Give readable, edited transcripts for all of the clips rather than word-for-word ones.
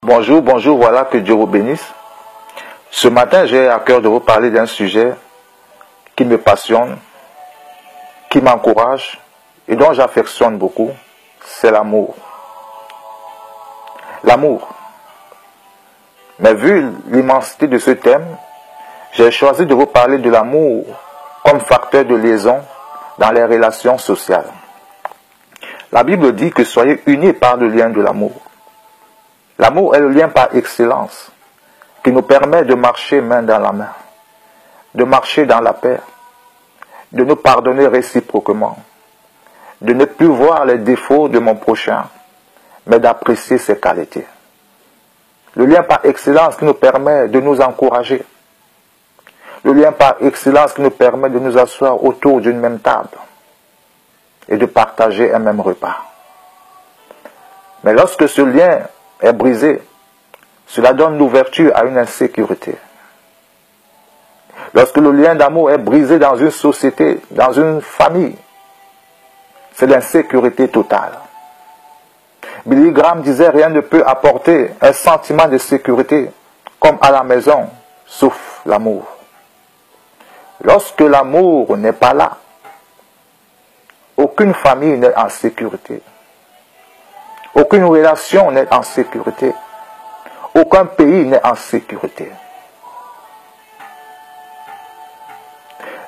Bonjour, bonjour, voilà, que Dieu vous bénisse. Ce matin, j'ai à cœur de vous parler d'un sujet qui me passionne, qui m'encourage et dont j'affectionne beaucoup, c'est l'amour. L'amour. Mais vu l'immensité de ce thème, j'ai choisi de vous parler de l'amour comme facteur de liaison dans les relations sociales. La Bible dit que soyez unis par le lien de l'amour. L'amour est le lien par excellence qui nous permet de marcher main dans la main, de marcher dans la paix, de nous pardonner réciproquement, de ne plus voir les défauts de mon prochain, mais d'apprécier ses qualités. Le lien par excellence qui nous permet de nous encourager, le lien par excellence qui nous permet de nous asseoir autour d'une même table et de partager un même repas. Mais lorsque ce lien est brisé, cela donne l'ouverture à une insécurité. Lorsque le lien d'amour est brisé dans une société, dans une famille, c'est l'insécurité totale. Billy Graham disait: rien ne peut apporter un sentiment de sécurité comme à la maison, sauf l'amour. Lorsque l'amour n'est pas là, aucune famille n'est en sécurité. Aucune relation n'est en sécurité. Aucun pays n'est en sécurité.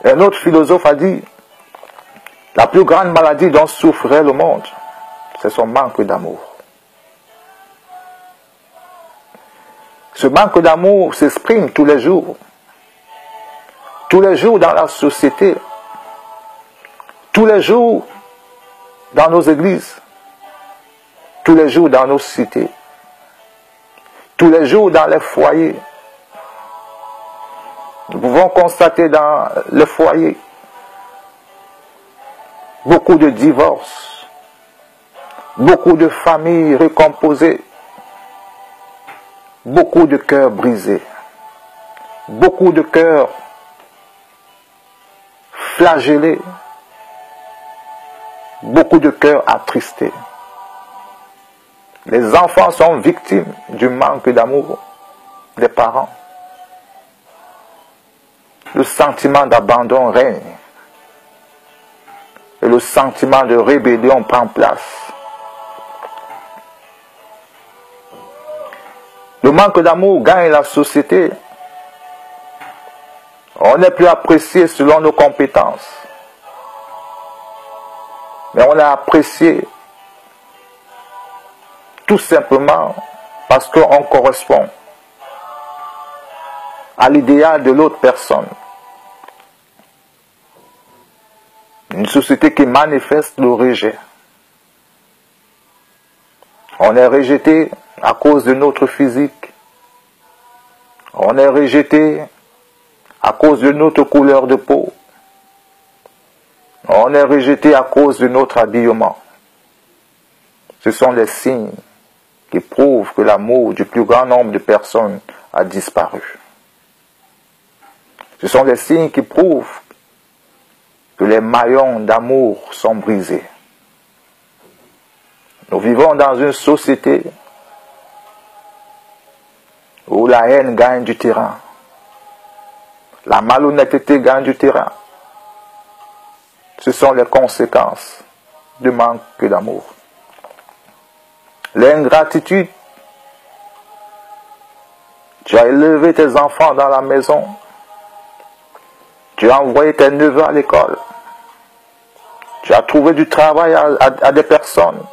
Un autre philosophe a dit: la plus grande maladie dont souffrait le monde, c'est son manque d'amour. Ce manque d'amour s'exprime tous les jours. Tous les jours dans la société. Tous les jours dans nos églises. Tous les jours dans nos cités. Tous les jours dans les foyers. Nous pouvons constater dans les foyers beaucoup de divorces, beaucoup de familles recomposées, beaucoup de cœurs brisés, beaucoup de cœurs flagellés, beaucoup de cœurs attristés. Les enfants sont victimes du manque d'amour des parents. Le sentiment d'abandon règne. Et le sentiment de rébellion prend place. Le manque d'amour gagne la société. On n'est plus apprécié selon nos compétences. Mais on est apprécié tout simplement parce qu'on correspond à l'idéal de l'autre personne. Une société qui manifeste le rejet. On est rejeté à cause de notre physique. On est rejeté à cause de notre couleur de peau. On est rejeté à cause de notre habillement. Ce sont les signes qui prouvent que l'amour du plus grand nombre de personnes a disparu. Ce sont les signes qui prouvent que les maillons d'amour sont brisés. Nous vivons dans une société où la haine gagne du terrain, la malhonnêteté gagne du terrain. Ce sont les conséquences du manque d'amour. L'ingratitude. Tu as élevé tes enfants dans la maison. Tu as envoyé tes neveux à l'école. Tu as trouvé du travail à des personnes.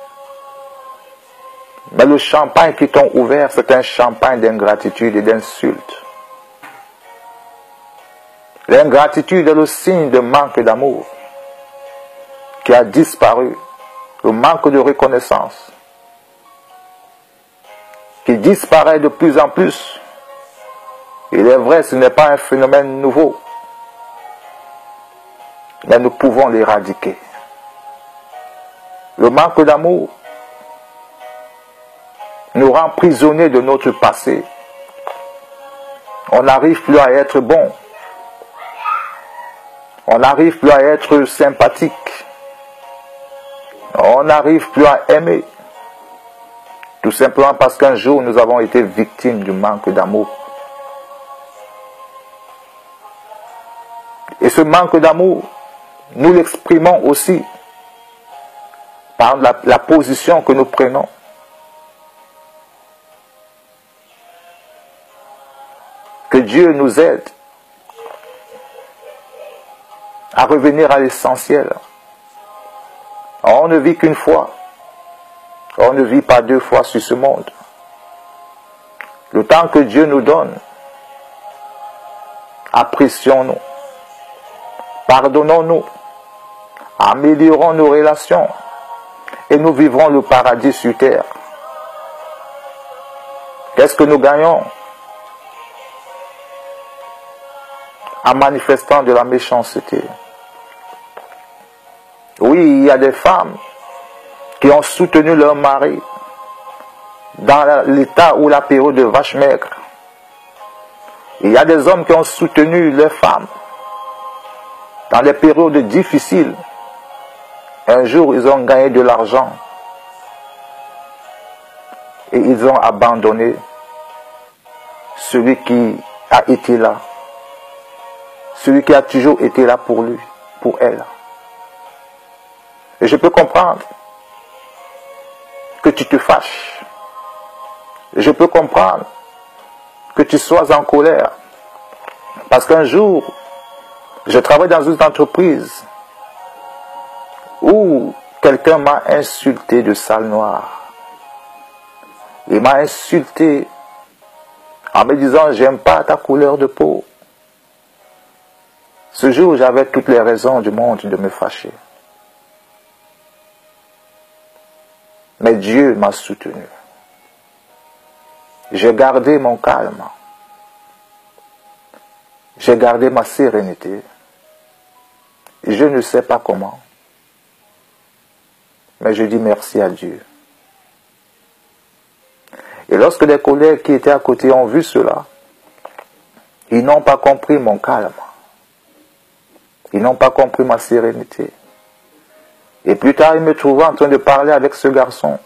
Mais le champagne qui t'ont ouvert, c'est un champagne d'ingratitude et d'insulte. L'ingratitude est le signe de manque d'amour qui a disparu. Le manque de reconnaissance qui disparaît de plus en plus. Il est vrai, ce n'est pas un phénomène nouveau. Mais nous pouvons l'éradiquer. Le manque d'amour nous rend prisonniers de notre passé. On n'arrive plus à être bon. On n'arrive plus à être sympathique. On n'arrive plus à aimer. Tout simplement parce qu'un jour, nous avons été victimes du manque d'amour. Et ce manque d'amour, nous l'exprimons aussi par la position que nous prenons. Que Dieu nous aide à revenir à l'essentiel. On ne vit qu'une fois. On ne vit pas deux fois sur ce monde. Le temps que Dieu nous donne, apprécions-nous, pardonnons-nous, améliorons nos relations et nous vivrons le paradis sur terre. Qu'est-ce que nous gagnons en manifestant de la méchanceté? Oui, il y a des femmes qui ont soutenu leur mari dans l'état ou la période de vache maigre. Il y a des hommes qui ont soutenu leurs femmes dans les périodes difficiles. Un jour, ils ont gagné de l'argent et ils ont abandonné celui qui a été là, celui qui a toujours été là pour lui, pour elle. Et je peux comprendre que tu te fâches. Je peux comprendre que tu sois en colère. Parce qu'un jour, je travaille dans une entreprise où quelqu'un m'a insulté de sale noir. Il m'a insulté en me disant « j'aime pas ta couleur de peau ». Ce jour, j'avais toutes les raisons du monde de me fâcher. Mais Dieu m'a soutenu. J'ai gardé mon calme. J'ai gardé ma sérénité. Je ne sais pas comment. Mais je dis merci à Dieu. Et lorsque les collègues qui étaient à côté ont vu cela, ils n'ont pas compris mon calme. Ils n'ont pas compris ma sérénité. Et plus tard, ils me trouvaient en train de parler avec ce garçon.